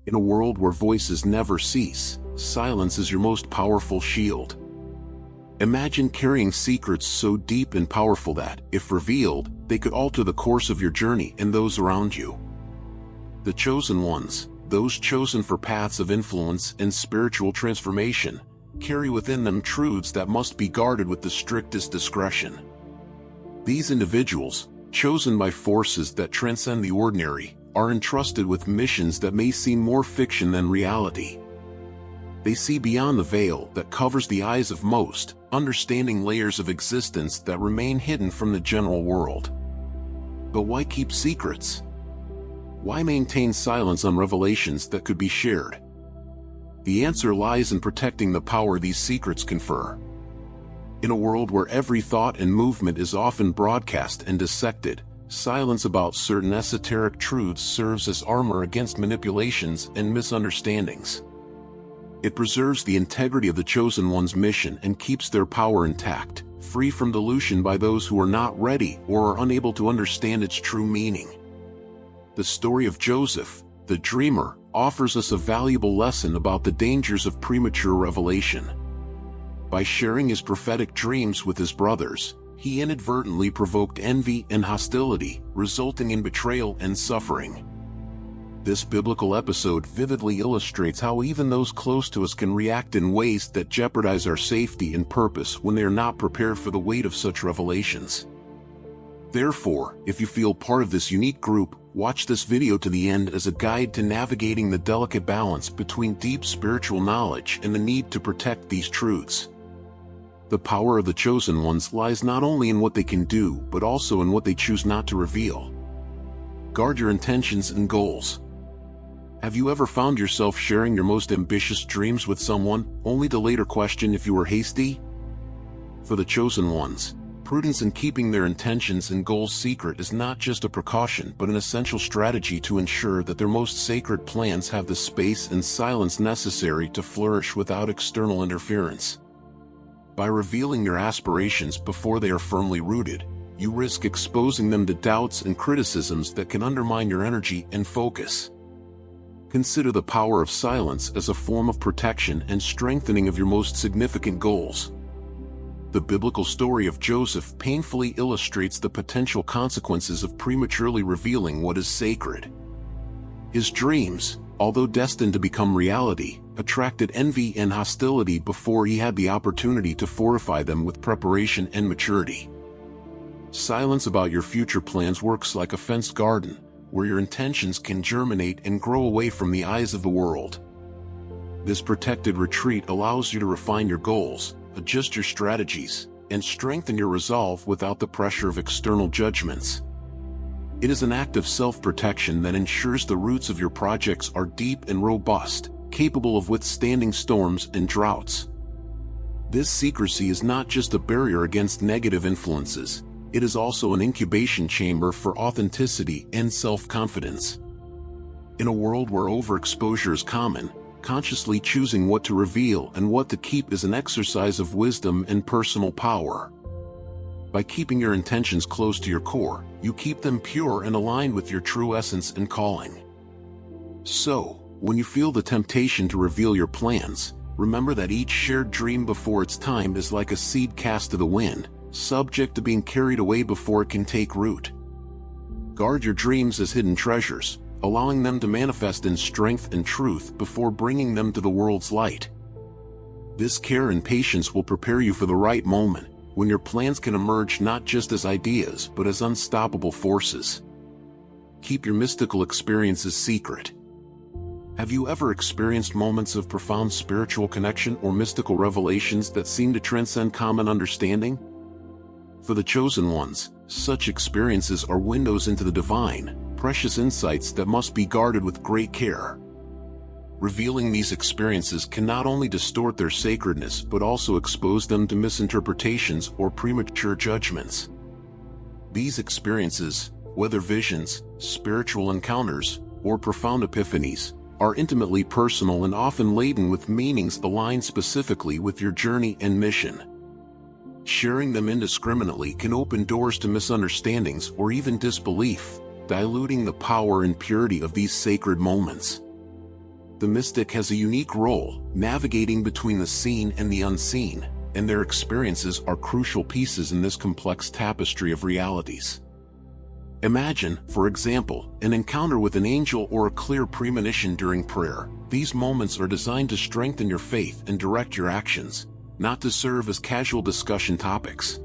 In a world where voices never cease, silence is your most powerful shield. Imagine carrying secrets so deep and powerful that, if revealed, they could alter the course of your journey and those around you. The chosen ones, those chosen for paths of influence and spiritual transformation, carry within them truths that must be guarded with the strictest discretion. These individuals, chosen by forces that transcend the ordinary, are entrusted with missions that may seem more fiction than reality. They see beyond the veil that covers the eyes of most, understanding layers of existence that remain hidden from the general world. But why keep secrets? Why maintain silence on revelations that could be shared? The answer lies in protecting the power these secrets confer. In a world where every thought and movement is often broadcast and dissected, silence about certain esoteric truths serves as armor against manipulations and misunderstandings. It preserves the integrity of the chosen one's mission and keeps their power intact, free from dilution by those who are not ready or are unable to understand its true meaning. The story of Joseph, the dreamer, offers us a valuable lesson about the dangers of premature revelation. By sharing his prophetic dreams with his brothers, he inadvertently provoked envy and hostility, resulting in betrayal and suffering. This biblical episode vividly illustrates how even those close to us can react in ways that jeopardize our safety and purpose when they are not prepared for the weight of such revelations. Therefore, if you feel part of this unique group, watch this video to the end as a guide to navigating the delicate balance between deep spiritual knowledge and the need to protect these truths. The power of the chosen ones lies not only in what they can do, but also in what they choose not to reveal. Guard your intentions and goals. Have you ever found yourself sharing your most ambitious dreams with someone, only to later question if you were hasty? For the chosen ones, prudence in keeping their intentions and goals secret is not just a precaution but an essential strategy to ensure that their most sacred plans have the space and silence necessary to flourish without external interference. By revealing your aspirations before they are firmly rooted, you risk exposing them to doubts and criticisms that can undermine your energy and focus. Consider the power of silence as a form of protection and strengthening of your most significant goals. The biblical story of Joseph painfully illustrates the potential consequences of prematurely revealing what is sacred. His dreams, although destined to become reality, attracted envy and hostility before he had the opportunity to fortify them with preparation and maturity. Silence about your future plans works like a fenced garden, where your intentions can germinate and grow away from the eyes of the world. This protected retreat allows you to refine your goals, adjust your strategies, and strengthen your resolve without the pressure of external judgments. It is an act of self-protection that ensures the roots of your projects are deep and robust, capable of withstanding storms and droughts. This secrecy is not just a barrier against negative influences, it is also an incubation chamber for authenticity and self-confidence. In a world where overexposure is common, consciously choosing what to reveal and what to keep is an exercise of wisdom and personal power. By keeping your intentions close to your core, you keep them pure and aligned with your true essence and calling. So, when you feel the temptation to reveal your plans, remember that each shared dream before its time is like a seed cast to the wind, subject to being carried away before it can take root. Guard your dreams as hidden treasures, allowing them to manifest in strength and truth before bringing them to the world's light. This care and patience will prepare you for the right moment, when your plans can emerge not just as ideas but as unstoppable forces. Keep your mystical experiences secret. Have you ever experienced moments of profound spiritual connection or mystical revelations that seem to transcend common understanding? For the chosen ones, such experiences are windows into the divine, precious insights that must be guarded with great care. Revealing these experiences can not only distort their sacredness but also expose them to misinterpretations or premature judgments. These experiences, whether visions, spiritual encounters, or profound epiphanies, are intimately personal and often laden with meanings aligned specifically with your journey and mission. Sharing them indiscriminately can open doors to misunderstandings or even disbelief, diluting the power and purity of these sacred moments. The mystic has a unique role, navigating between the seen and the unseen, and their experiences are crucial pieces in this complex tapestry of realities. Imagine, for example, an encounter with an angel or a clear premonition during prayer. These moments are designed to strengthen your faith and direct your actions, not to serve as casual discussion topics.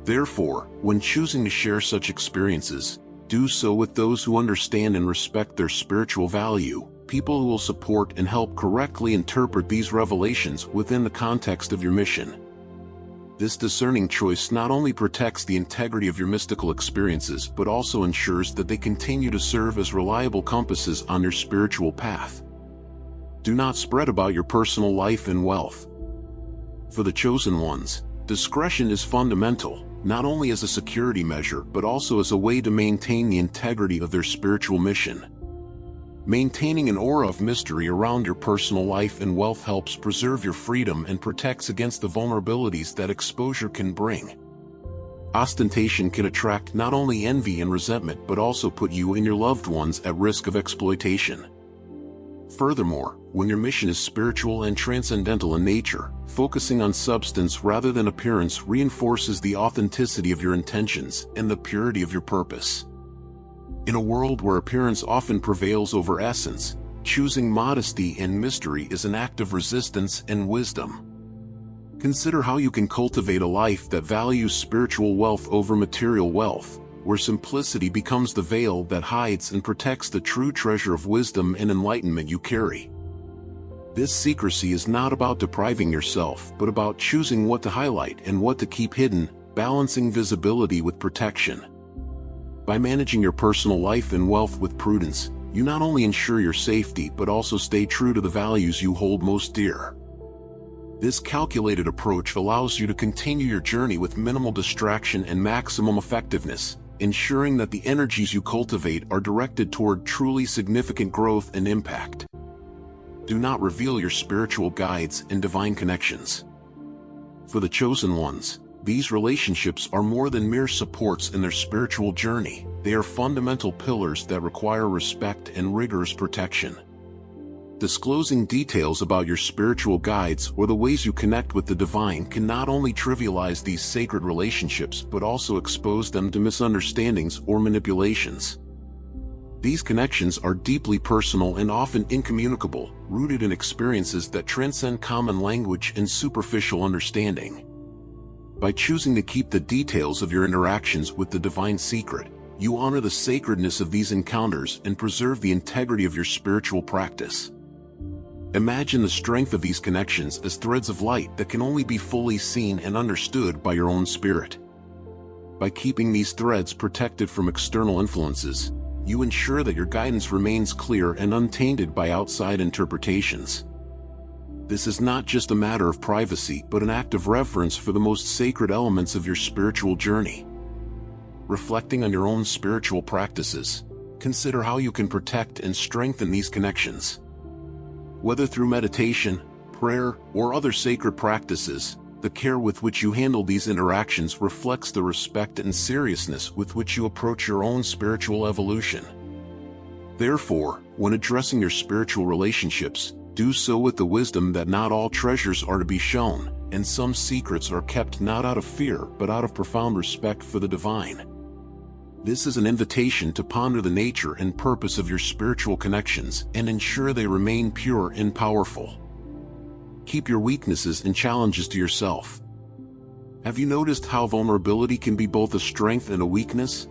Therefore, when choosing to share such experiences, do so with those who understand and respect their spiritual value, people who will support and help correctly interpret these revelations within the context of your mission. This discerning choice not only protects the integrity of your mystical experiences but also ensures that they continue to serve as reliable compasses on your spiritual path. Do not spread about your personal life and wealth. For the chosen ones, discretion is fundamental, not only as a security measure but also as a way to maintain the integrity of their spiritual mission. Maintaining an aura of mystery around your personal life and wealth helps preserve your freedom and protects against the vulnerabilities that exposure can bring. Ostentation can attract not only envy and resentment but also put you and your loved ones at risk of exploitation. Furthermore, when your mission is spiritual and transcendental in nature, focusing on substance rather than appearance reinforces the authenticity of your intentions and the purity of your purpose. In a world where appearance often prevails over essence, choosing modesty and mystery is an act of resistance and wisdom. Consider how you can cultivate a life that values spiritual wealth over material wealth, where simplicity becomes the veil that hides and protects the true treasure of wisdom and enlightenment you carry. This secrecy is not about depriving yourself but about choosing what to highlight and what to keep hidden, balancing visibility with protection. By managing your personal life and wealth with prudence, you not only ensure your safety but also stay true to the values you hold most dear. This calculated approach allows you to continue your journey with minimal distraction and maximum effectiveness, ensuring that the energies you cultivate are directed toward truly significant growth and impact. Do not reveal your spiritual guides and divine connections. For the chosen ones, these relationships are more than mere supports in their spiritual journey. They are fundamental pillars that require respect and rigorous protection. Disclosing details about your spiritual guides or the ways you connect with the divine can not only trivialize these sacred relationships but also expose them to misunderstandings or manipulations. These connections are deeply personal and often incommunicable, rooted in experiences that transcend common language and superficial understanding. By choosing to keep the details of your interactions with the divine secret, you honor the sacredness of these encounters and preserve the integrity of your spiritual practice. Imagine the strength of these connections as threads of light that can only be fully seen and understood by your own spirit. By keeping these threads protected from external influences, you ensure that your guidance remains clear and untainted by outside interpretations. This is not just a matter of privacy but an act of reverence for the most sacred elements of your spiritual journey. Reflecting on your own spiritual practices, consider how you can protect and strengthen these connections. Whether through meditation, prayer, or other sacred practices, the care with which you handle these interactions reflects the respect and seriousness with which you approach your own spiritual evolution. Therefore, when addressing your spiritual relationships, do so with the wisdom that not all treasures are to be shown, and some secrets are kept not out of fear but out of profound respect for the divine. This is an invitation to ponder the nature and purpose of your spiritual connections and ensure they remain pure and powerful. Keep your weaknesses and challenges to yourself. Have you noticed how vulnerability can be both a strength and a weakness?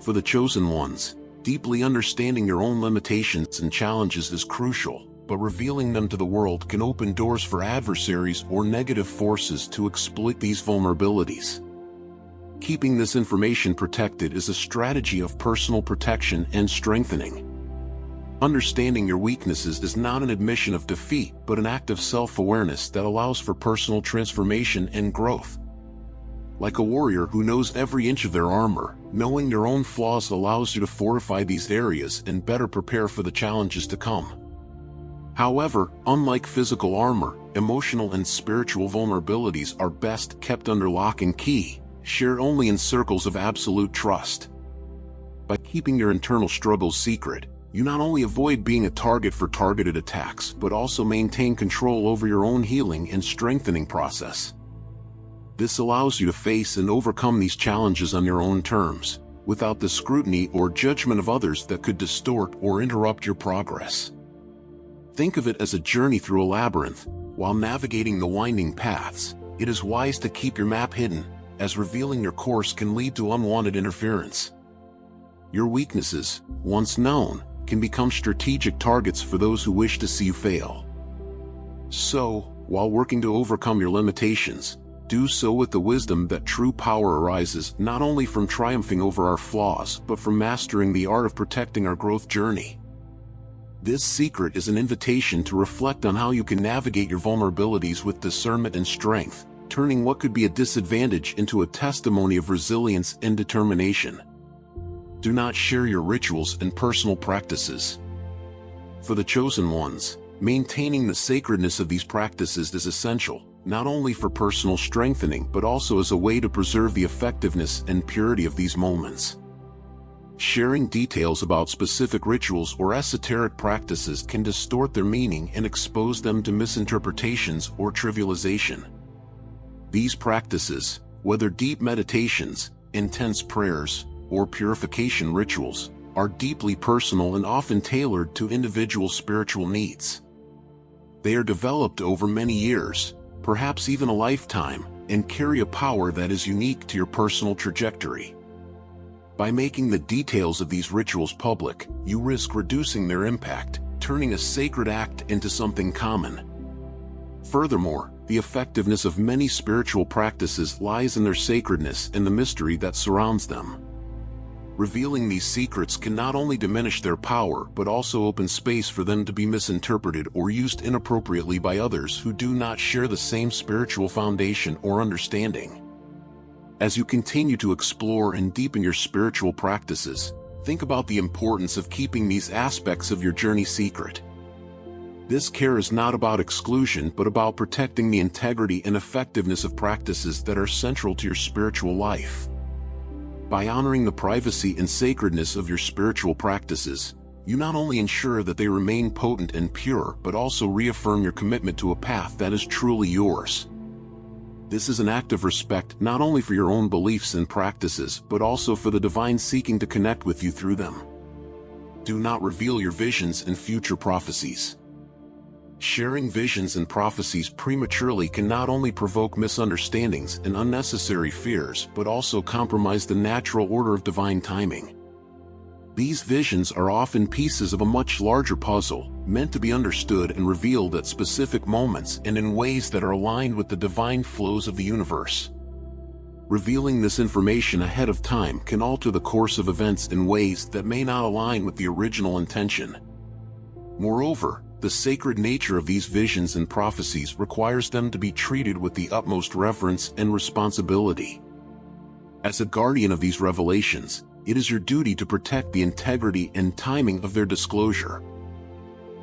For the chosen ones, deeply understanding your own limitations and challenges is crucial, but revealing them to the world can open doors for adversaries or negative forces to exploit these vulnerabilities. Keeping this information protected is a strategy of personal protection and strengthening. Understanding your weaknesses is not an admission of defeat but an act of self-awareness that allows for personal transformation and growth. Like a warrior who knows every inch of their armor, knowing your own flaws allows you to fortify these areas and better prepare for the challenges to come. However, unlike physical armor, emotional and spiritual vulnerabilities are best kept under lock and key, shared only in circles of absolute trust. By keeping your internal struggles secret, You not only avoid being a target for targeted attacks, but also maintain control over your own healing and strengthening process. This allows you to face and overcome these challenges on your own terms, without the scrutiny or judgment of others that could distort or interrupt your progress. Think of it as a journey through a labyrinth. While navigating the winding paths, it is wise to keep your map hidden, as revealing your course can lead to unwanted interference. Your weaknesses, once known, can become strategic targets for those who wish to see you fail. So, while working to overcome your limitations, do so with the wisdom that true power arises not only from triumphing over our flaws but from mastering the art of protecting our growth journey. This secret is an invitation to reflect on how you can navigate your vulnerabilities with discernment and strength, turning what could be a disadvantage into a testimony of resilience and determination. Do not share your rituals and personal practices. For the chosen ones, maintaining the sacredness of these practices is essential, not only for personal strengthening but also as a way to preserve the effectiveness and purity of these moments. Sharing details about specific rituals or esoteric practices can distort their meaning and expose them to misinterpretations or trivialization. These practices, whether deep meditations, intense prayers, or purification rituals, are deeply personal and often tailored to individual spiritual needs. They are developed over many years, perhaps even a lifetime, and carry a power that is unique to your personal trajectory. By making the details of these rituals public, you risk reducing their impact, turning a sacred act into something common. Furthermore, the effectiveness of many spiritual practices lies in their sacredness and the mystery that surrounds them. Revealing these secrets can not only diminish their power but also open space for them to be misinterpreted or used inappropriately by others who do not share the same spiritual foundation or understanding. As you continue to explore and deepen your spiritual practices, think about the importance of keeping these aspects of your journey secret. This care is not about exclusion but about protecting the integrity and effectiveness of practices that are central to your spiritual life. By honoring the privacy and sacredness of your spiritual practices, you not only ensure that they remain potent and pure but also reaffirm your commitment to a path that is truly yours. This is an act of respect not only for your own beliefs and practices but also for the divine seeking to connect with you through them. Do not reveal your visions and future prophecies. Sharing visions and prophecies prematurely can not only provoke misunderstandings and unnecessary fears but also compromise the natural order of divine timing. These visions are often pieces of a much larger puzzle, meant to be understood and revealed at specific moments and in ways that are aligned with the divine flows of the universe. Revealing this information ahead of time can alter the course of events in ways that may not align with the original intention. Moreover, the sacred nature of these visions and prophecies requires them to be treated with the utmost reverence and responsibility. As a guardian of these revelations, it is your duty to protect the integrity and timing of their disclosure.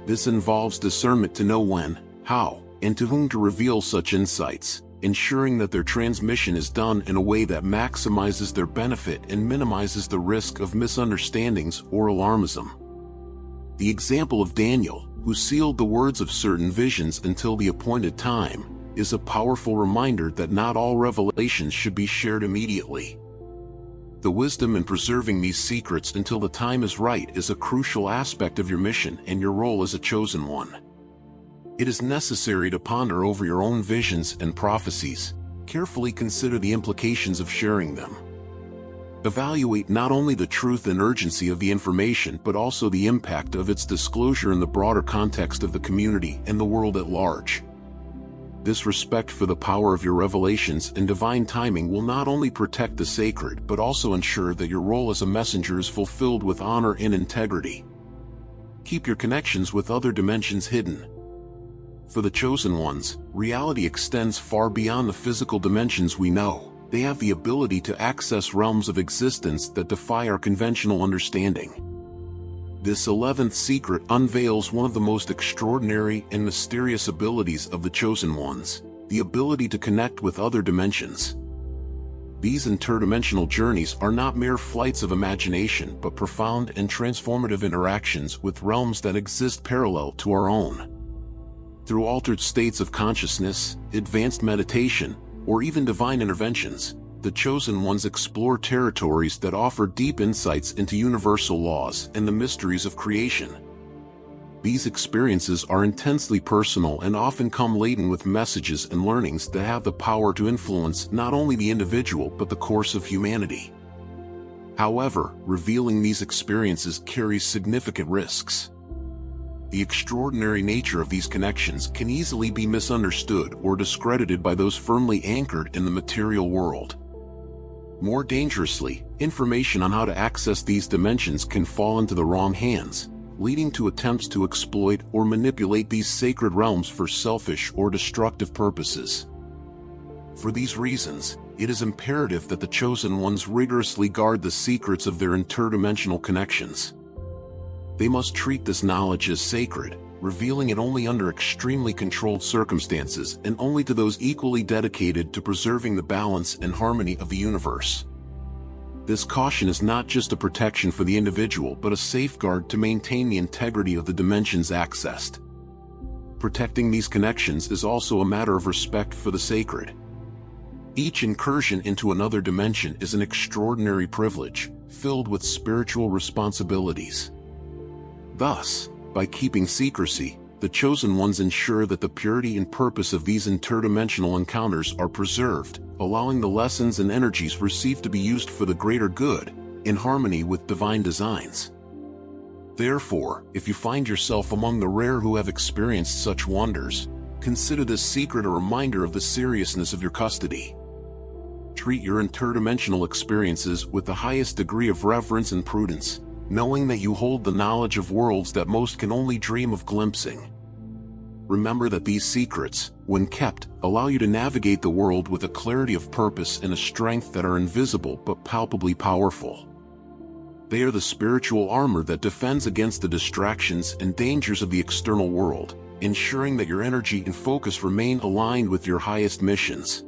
This involves discernment to know when, how, and to whom to reveal such insights, ensuring that their transmission is done in a way that maximizes their benefit and minimizes the risk of misunderstandings or alarmism. The example of Daniel, who sealed the words of certain visions until the appointed time, is a powerful reminder that not all revelations should be shared immediately. The wisdom in preserving these secrets until the time is right is a crucial aspect of your mission and your role as a chosen one. It is necessary to ponder over your own visions and prophecies, carefully consider the implications of sharing them. Evaluate not only the truth and urgency of the information but also the impact of its disclosure in the broader context of the community and the world at large. This respect for the power of your revelations and divine timing will not only protect the sacred but also ensure that your role as a messenger is fulfilled with honor and integrity. Keep your connections with other dimensions hidden. For the chosen ones, reality extends far beyond the physical dimensions we know. They have the ability to access realms of existence that defy our conventional understanding. This 11th secret unveils one of the most extraordinary and mysterious abilities of the chosen ones, the ability to connect with other dimensions. These interdimensional journeys are not mere flights of imagination but profound and transformative interactions with realms that exist parallel to our own. Through altered states of consciousness, advanced meditation, or even divine interventions, the chosen ones explore territories that offer deep insights into universal laws and the mysteries of creation. These experiences are intensely personal and often come laden with messages and learnings that have the power to influence not only the individual but the course of humanity. However, revealing these experiences carries significant risks. The extraordinary nature of these connections can easily be misunderstood or discredited by those firmly anchored in the material world. More dangerously, information on how to access these dimensions can fall into the wrong hands, leading to attempts to exploit or manipulate these sacred realms for selfish or destructive purposes. For these reasons, it is imperative that the chosen ones rigorously guard the secrets of their interdimensional connections. They must treat this knowledge as sacred, revealing it only under extremely controlled circumstances and only to those equally dedicated to preserving the balance and harmony of the universe. This caution is not just a protection for the individual but a safeguard to maintain the integrity of the dimensions accessed. Protecting these connections is also a matter of respect for the sacred. Each incursion into another dimension is an extraordinary privilege, filled with spiritual responsibilities. Thus, by keeping secrecy, the chosen ones ensure that the purity and purpose of these interdimensional encounters are preserved, allowing the lessons and energies received to be used for the greater good, in harmony with divine designs. Therefore, if you find yourself among the rare who have experienced such wonders, consider this secret a reminder of the seriousness of your custody. Treat your interdimensional experiences with the highest degree of reverence and prudence, knowing that you hold the knowledge of worlds that most can only dream of glimpsing. Remember that these secrets, when kept, allow you to navigate the world with a clarity of purpose and a strength that are invisible but palpably powerful. They are the spiritual armor that defends against the distractions and dangers of the external world, ensuring that your energy and focus remain aligned with your highest missions.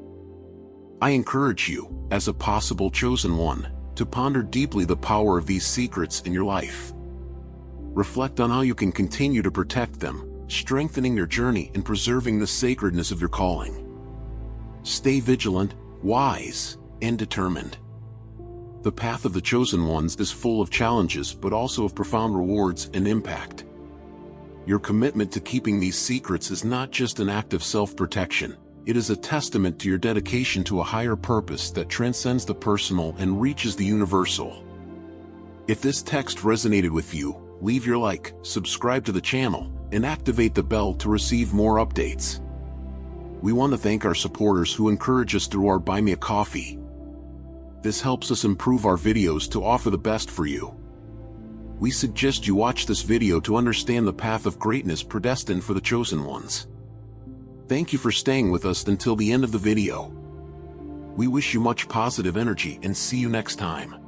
I encourage you, as a possible chosen one, to ponder deeply the power of these secrets in your life. Reflect on how you can continue to protect them, strengthening your journey and preserving the sacredness of your calling. Stay vigilant, wise, and determined. The path of the chosen ones is full of challenges but also of profound rewards and impact. Your commitment to keeping these secrets is not just an act of self-protection, it is a testament to your dedication to a higher purpose that transcends the personal and reaches the universal. If this text resonated with you, leave your like, subscribe to the channel, and activate the bell to receive more updates. We want to thank our supporters who encourage us through our Buy Me a Coffee. This helps us improve our videos to offer the best for you. We suggest you watch this video to understand the path of greatness predestined for the chosen ones. Thank you for staying with us until the end of the video. We wish you much positive energy and see you next time.